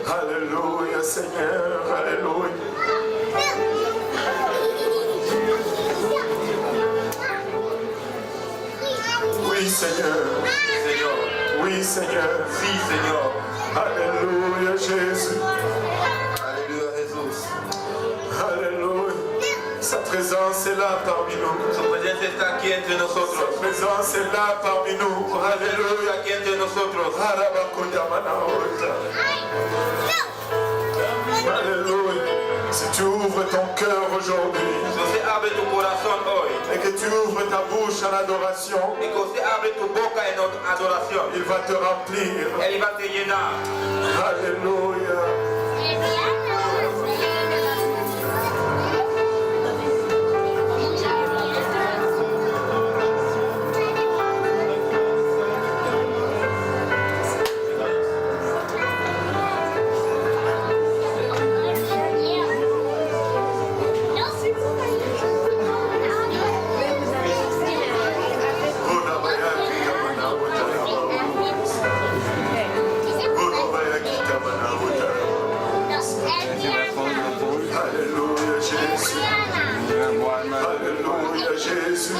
Alléluia Seigneur, alléluia. Oui Seigneur, Señor. oui Seigneur, Sí, Señor. alléluia Jésus, Aleluya, Jesús. alléluia. Sa présence est là parmi nous. Su presencia está aquí entre Sa nosotros. présence est là parmi nous. Su presencia Alléluia. está aquí entre nosotros. Alléluia. Si tu ouvres ton cœur aujourd'hui Si usted abre tu corazón hoy et que tu ouvres ta bouche en adoration, y que usted abre tu boca en adoración, il va te remplir. Él va a te llenar. Alléluia. Alléluia Jésus. Alléluia Jésus.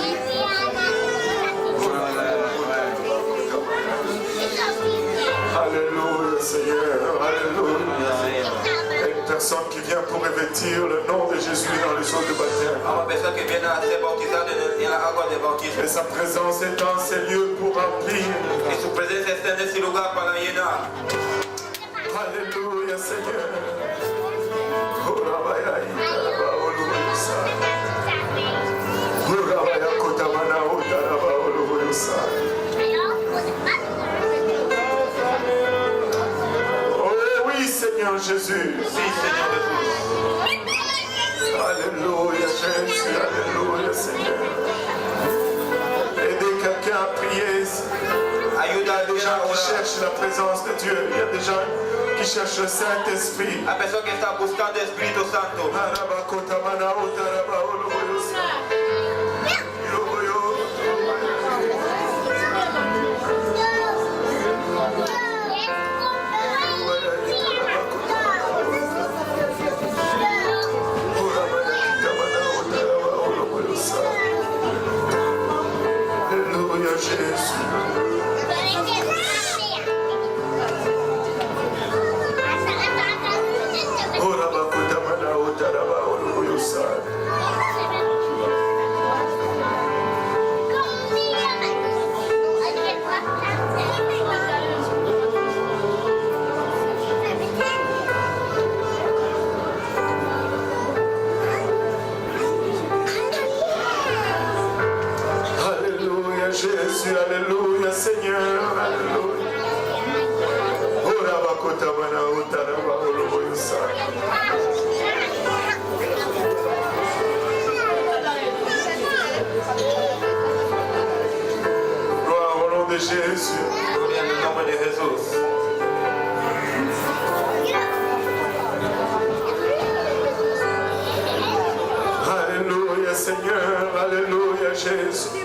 Alléluia Seigneur. Alléluia. Une personne qui vient pour revêtir le nom de Jésus dans les eaux de baptême. A una persona que viene a ser bautizada en la agua de bautismo. Et sa présence est dans ces lieux pour remplir. Y su presencia está en ese lugar para llenar. Alléluia Seigneur. Oh oui Seigneur Jésus. Sí, Señor Jesús. Alléluia Jésus. Alléluia Seigneur. Aidez quelqu'un à prier. Ayuda a Il y a des gens alguien a qui orar. cherchent la présence de Dieu. Il y a des gens qui cherchent le Saint-Esprit. Hay personas que están buscando el Espíritu Santo. Alléluia Jésus. Alléluia Jésus, Alléluia Seigneur, Alléluia. Gloire au nom de Jésus. Gloria en el nombre de Jesús. Alléluia Seigneur, Alléluia Jésus.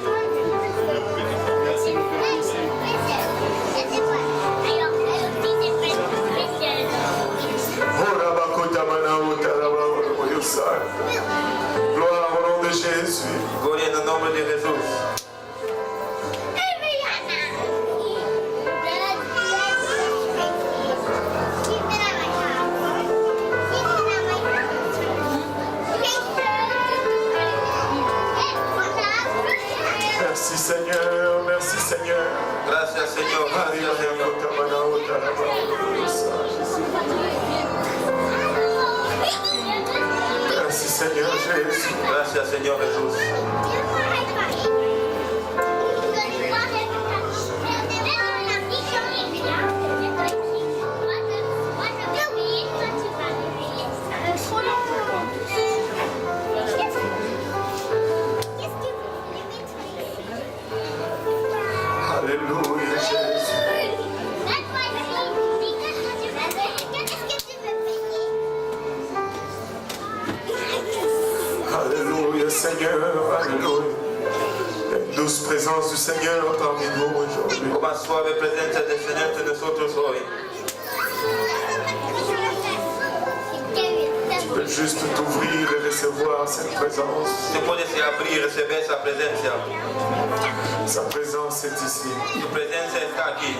Gloire au nom de Jésus. Gloria en el nombre de Jesús. Merci Seigneur, merci Seigneur. Gracias, Señor. Gracias, Señor. Merci Seigneur Jésus. Gracias, Señor Jesús. Alléluia Jésus. Alléluia Seigneur, alléluia. La douce présence du Seigneur parmi nous aujourd'hui. Como a suave presencia del Señor entre nosotros hoy. Tu peux juste t'ouvrir et recevoir cette présence. Tú puedes abrir y recibir esa presencia. Sa présence est ici. Tu presencia está aquí.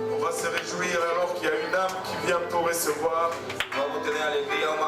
On va se réjouir alors qu'il y a une âme qui vient pour recevoir. Vamos a tener alegría, una